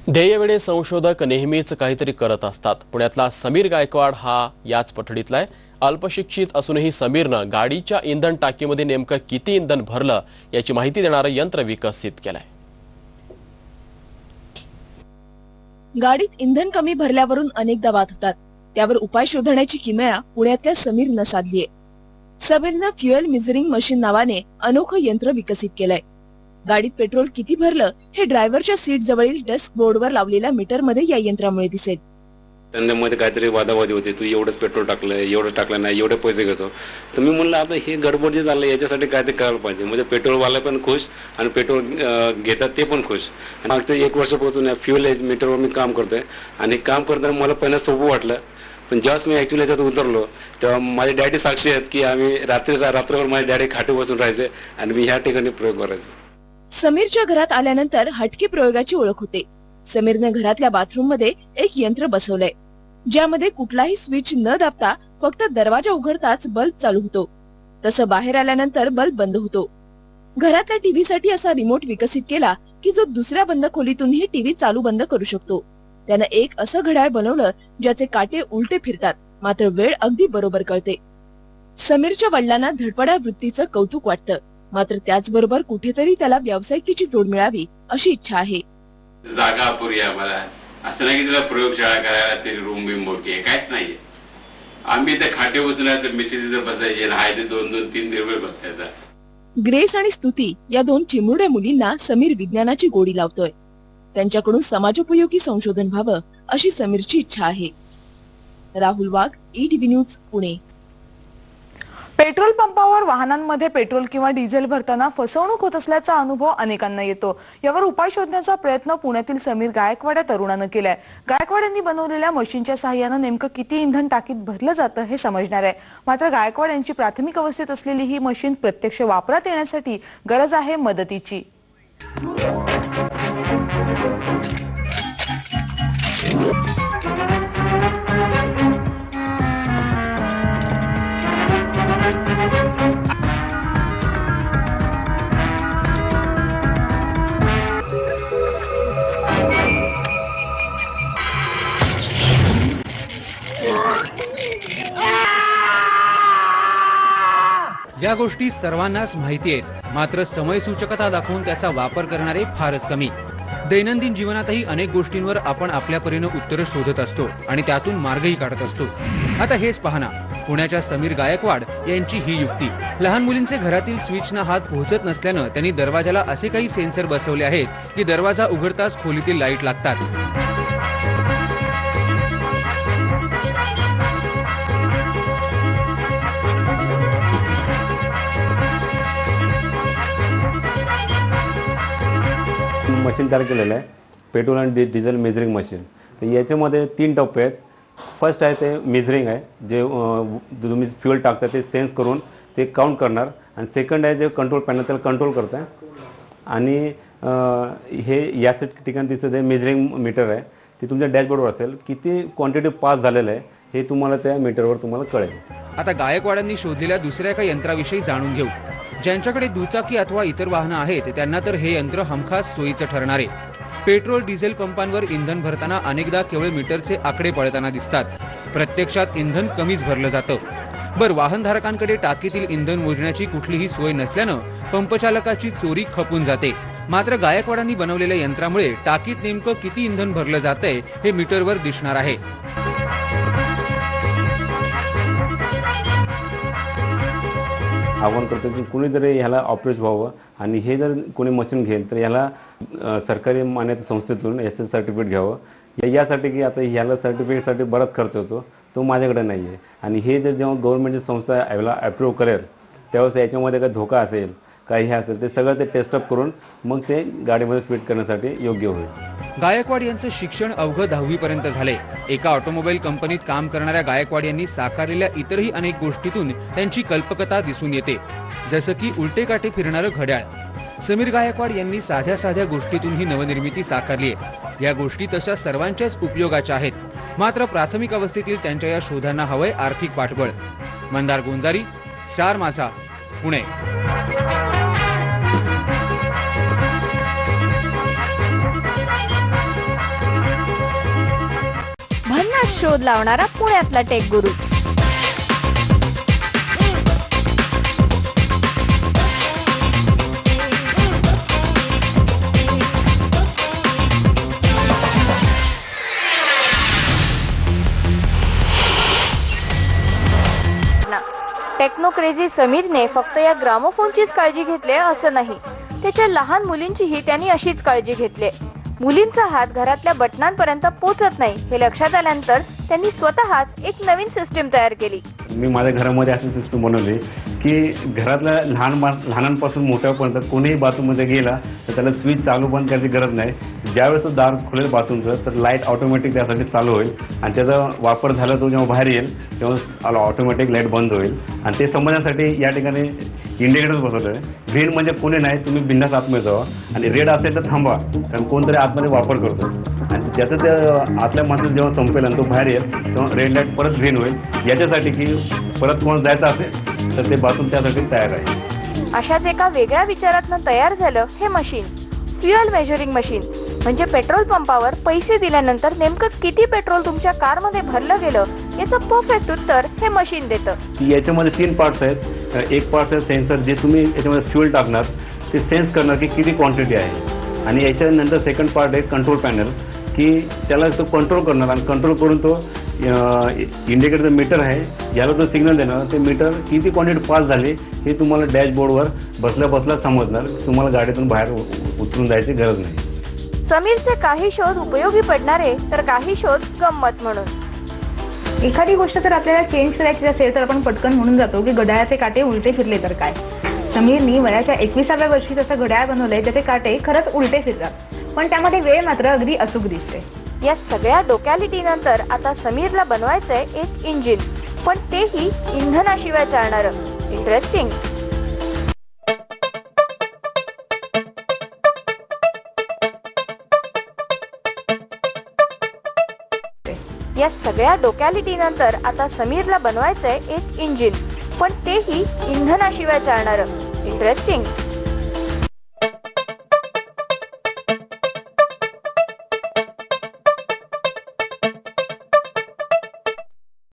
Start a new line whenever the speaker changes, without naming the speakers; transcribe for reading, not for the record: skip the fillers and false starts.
ध्येयवेडे संशोधक नेहमीच काहीतरी करत असतात। पुण्यातला समीर गायकवाड हा याच पठडीतला आहे। अल्पशिक्षित असूनही समीरनं गाडीच्या इंधन टाकीमध्ये नेमकं किती इंधन भरलं याची माहिती देणारं यंत्र विकसित केलंय।
गाडीत इंधन कमी भरल्यावरून अनेकदा वाद होतात, त्यावर उपाय शोधण्याची किमया पुण्यातल्या समीरनं साधलीये। समीरनं फ्युएल मेजरिंग मशीन नावाने अनोखं यंत्र विकसित केलंय। गाडीत पेट्रोल किती भरलं हे ड्रायव्हरच्या सीट जवळील डेस्क बोर्डवर लावलेल्या मीटरमध्ये या यंत्रामुळे दिसेल।
त्यांच्यामध्ये काहीतरी वादावादी होते, तू एवढंच पेट्रोल टाकलंय, एवढं टाकलं नाही, एवढे पैसे घेतो। तर मी म्हणलं आता हे गडबड जे चाललंय याच्यासाठी काहीतरी करायला पाहिजे, म्हणजे पेट्रोलवाले पण खुश आणि पेट्रोल घेतात ते पण खुश। मागच्या 1 वर्षापासून या फ्युएल मीटरवर मी काम करतोय आणि काम करताना मला पहिलं सोपं वाटलं, पण ज्यावेळेस मी ऍक्च्युअली याच्यात उतरलो तेव्हा माझे डॅडी साक्षी आहेत की आम्ही रात्रभर माझे डॅडी खाटे बसून राहायचे आणि मी ह्या ठिकाणी प्रयोग करायचो।
समीरच्या घरात आल्यानंतर हटके प्रयोगाची ओळख होते। समीरने घरातल्या बाथरूम मध्ये एक यंत्र बसवलंय, ज्यामध्ये कुठलाही स्विच न दाबता फक्त दरवाजा उघडताच बल्ब चालू होतो, तसं बाहेर आल्यानंतर बल्ब बंद होतो। घरातल्या टीव्हीसाठी असा रिमोट विकसित केला की जो दुसऱ्या बंद खोलीतूनही टीव्ही चालू बंद करू शकतो। त्यानं एक असं घड्याळ बनवलं ज्याचे काटे उलटे फिरतात, मात्र वेळ अगदी बरोबर कळते। समीरच्या वडिलांना धडपड्या वृत्तीचं कौतुक वाटतं, मात्र त्याचबरोबर कुठेतरी त्याला व्यावसायिकीची जोड मिळावी अशी इच्छा आहे।
जागा अपुरी आहे मला, असं नाही की तुला प्रयोगशाळा करायला तरी रूम बिम मोठी आहे, काहीच नाहीये। आम्ही ते खाटे बसून तर मिसेस इथे बसायचे, हाय ते 2-2-3 दिवस बसायचा।
ग्रेस आणि स्तुती या 2 चिमुरड्या मुलींना समीर विज्ञानाची गोडी लावतोय। त्यांच्याकडून समाजोपयोगी संशोधन व्हावं अशी समीरची इच्छा आहे। राहुल वाघ, ETV न्यूज, पुणे।
पेट्रोल पंपावर वाहनांमध्ये पेट्रोल किंवा डिझेल भरताना फसवणूक होत असल्याचा अनुभव अनेकांना येतो। यावर उपाय शोधण्याचा प्रयत्न पुण्यातील समीर गायकवाड या तरुणानं केलाय। गायकवाड यांनी बनवलेल्या मशीनच्या सहाय्यानं नेमकं किती इंधन टाकीत भरलं जातं हे समजणार आहे। मात्र गायकवाड यांची प्राथमिक अवस्थेत असलेली ही मशीन प्रत्यक्ष वापरात येण्यासाठी गरज आहे मदतीची।
या गोष्टी सर्वांनाच माहिती आहेत, मात्र समय सूचकता दाखवून त्याचा वापर करणारे फारच कमी। दैनंदिन जीवनातही अनेक गोष्टींवर आपण आपल्या परीने उत्तरे शोधत असतो आणि त्यातून मार्गही काढत असतो। आता हेच पाहना, पुण्याच्या समीर गायकवाड यांची ही युक्ती। लहान मुलींचे घरातील स्विचना हात पोहोचत नसल्यानं त्यांनी दरवाजाला असे काही सेन्सर बसवले आहेत की दरवाजा उघडताच खोलीतील लाईट लागतात।
मशीन तयार केलेलं आहे, पेट्रोल आणि डिझेल मेजरिंग मशीन। तर याच्यामध्ये 3 टप्पे आहेत। फर्स्ट आहे ते मेजरिंग आहे, जे तुम्ही फ्युएल टाकता ते सेन्स करून ते काउंट करणार, आणि सेकंड आहे जे कंट्रोल पॅनल त्याला कंट्रोल करतं, आणि हे या ठिकाणी तिचं जे मेजरिंग मीटर आहे ते तुमच्या डॅशबोर्डवर असेल, किती क्वांटिटी पास झालेलं आहे हे तुम्हाला त्या मीटरवर तुम्हाला कळेल।
आता गायकवाडांनी शोधलेल्या दुसऱ्या एका यंत्राविषयी जाणून घेऊ। ज्यांच्याकडे दुचाकी अथवा इतर वाहनं आहेत त्यांना तर हे यंत्र हमखास सोयीचं ठरणार आहे। पेट्रोल डिझेल पंपांवर इंधन भरताना अनेकदा केवळ मीटरचे आकडे पळताना दिसतात, प्रत्यक्षात इंधन कमीच भरलं जातं। वाहनधारकांकडे टाकीतील इंधन मोजण्याची कुठलीही सोय नसल्यानं पंपचालकाची चोरी खपून जाते। मात्र गायकवाडांनी बनवलेल्या यंत्रामुळे टाकीत नेमकं किती इंधन भरलं जातंय हे मीटरवर दिसणार आहे।
आव्हान करतो की कुणी जरी ह्याला ऑपरेट व्हावं, आणि हे जर कोणी मशीन घेईल तर याला सरकारी मान्यता संस्थेतून याचं सर्टिफिकेट घ्यावं। यासाठी की आता ह्याला सर्टिफिकेटसाठी बराच खर्च होतो, तो माझ्याकडे नाही आहे। आणि हे जर जेव्हा गव्हर्नमेंटची संस्था याला अप्रूव्ह करेल त्यावेळेस याच्यामध्ये काही धोका असेल, काही हे असेल, ते सगळं ते टेस्टअप करून मग ते गाडीमध्ये फिट करण्यासाठी योग्य होईल।
गायकवाड यांचं शिक्षण अवघं 10वी पर्यंत झाले। एका ऑटोमोबाईल कंपनीत काम करणाऱ्या गायकवाड यांनी साकारलेल्या इतरही अनेक गोष्टीतून त्यांची कल्पकता दिसून येते, जसं की उलटे काटे फिरणारं घड्याळ। समीर गायकवाड यांनी साध्या साध्या गोष्टीतूनही नवनिर्मिती साकारली आहे। या गोष्टी तशा सर्वांच्याच उपयोगाच्या आहेत, मात्र प्राथमिक अवस्थेतील त्यांच्या या शोधांना हवंय आर्थिक पाठबळ। मंदार गोंजारी, स्टार माझा, पुणे।
शोध लावणारा पुण्यातला टेक गुरु. टेक्नो क्रेझी समीरने फक्त या ग्रामोफोनचीच काळजी घेतली असं नाही, त्याच्या लहान मुलींचीही त्यांनी अशीच काळजी घेतली. मुलींचा हात घरातल्या बटनांपर्यंत पोहोचत नाही हे लक्षात आल्यानंतर त्यांनी स्वतःच एक नवीन सिस्टीम तयार केली.
मी माझ्या घरामध्ये अशी सिस्टम बनवली की घरातल्या लहानांपासून मोठ्यापर्यंत कोणीही बाथरूममध्ये गेला तर त्याला स्विच चालू बंद करायची गरज नाही. ज्यावेळेस तो दार खुलेल बाथरूमचं तर लाईट ऑटोमॅटिक त्यासाठी चालू होईल आणि त्याचा वापर झाला तो जेव्हा बाहेर येईल तेव्हा ऑटोमॅटिक लाईट बंद होईल. आणि ते समजण्यासाठी या ठिकाणी इंडिकेटर्स बसवलं आहे. ग्रीन म्हणजे कोणी नाही, तुम्ही बिंदास आतमध्ये जावा, आणि रेड असेल तर थांबा कारण कोणतरी आतमध्ये वापर करतो. आणि त्याचं त्या आतल्या माणसाला जेव्हा संपेल आणि तो बाहेर येईल तेव्हा रेड लाईट परत ग्रीन होईल, याच्यासाठी की परत कोण जायचं असेल तर ते बाथरूम त्यासाठी तयार आहे.
अशाच एका वेगळ्या विचारातून तयार झालं हे मशीन, फ्युएल मेजरिंग मशीन. म्हणजे पेट्रोल पंपावर पैसे दिल्यानंतर नेमकं किती पेट्रोल तुमच्या कारमध्ये भरलं गेलं याचं परफेक्ट उत्तर हे मशीन देतं.
याच्यामध्ये 3 पार्ट्स आहेत. एक पार्ट आहे सेन्सर, जे तुम्ही याच्यामध्ये फ्युएल टाकणार ते सेन्स करणार की किती क्वांटिटी आहे. आणि याच्यानंतर सेकंड पार्ट आहे कंट्रोल पॅनल, की त्याला तो कंट्रोल करणार आणि कंट्रोल करून तो इंडिकेटरचं मीटर आहे याला तो सिग्नल देणार. ते मीटर किती क्वांटिटी पास झाली हे तुम्हाला डॅशबोर्डवर बसल्या बसल्या समजणार. तुम्हाला गाडीतून बाहेर उतरून जायची गरज नाही.
समीरचे काही शोध उपयोगी पडणारे तर काही शोध गंमत म्हणून.
एखादी गोष्ट जर आपल्याला चेंज करायची असेल तर आपण पटकन म्हणून जातो की घड्याळाचे काटे उलटे फिरले तर काय. समीरनी वयाच्या 21व्या वर्षी जसं घड्याळ बनवलंय त्याचे काटे खरंच उलटे फिरतात, पण त्यामध्ये वेळ मात्र अगदी अचूक दिसते.
या सगळ्या डोक्यालिटी नंतर आता समीरला बनवायचंय एक इंजिन, पण तेही इंधनाशिवाय चालणारं. इंटरेस्टिंग. या सगळ्या डोक्यालिटी नंतर आता समीरला बनवायचंय एक इंजिन, पण तेही इंधनाशिवाय चालणारं. इंटरेस्टिंग.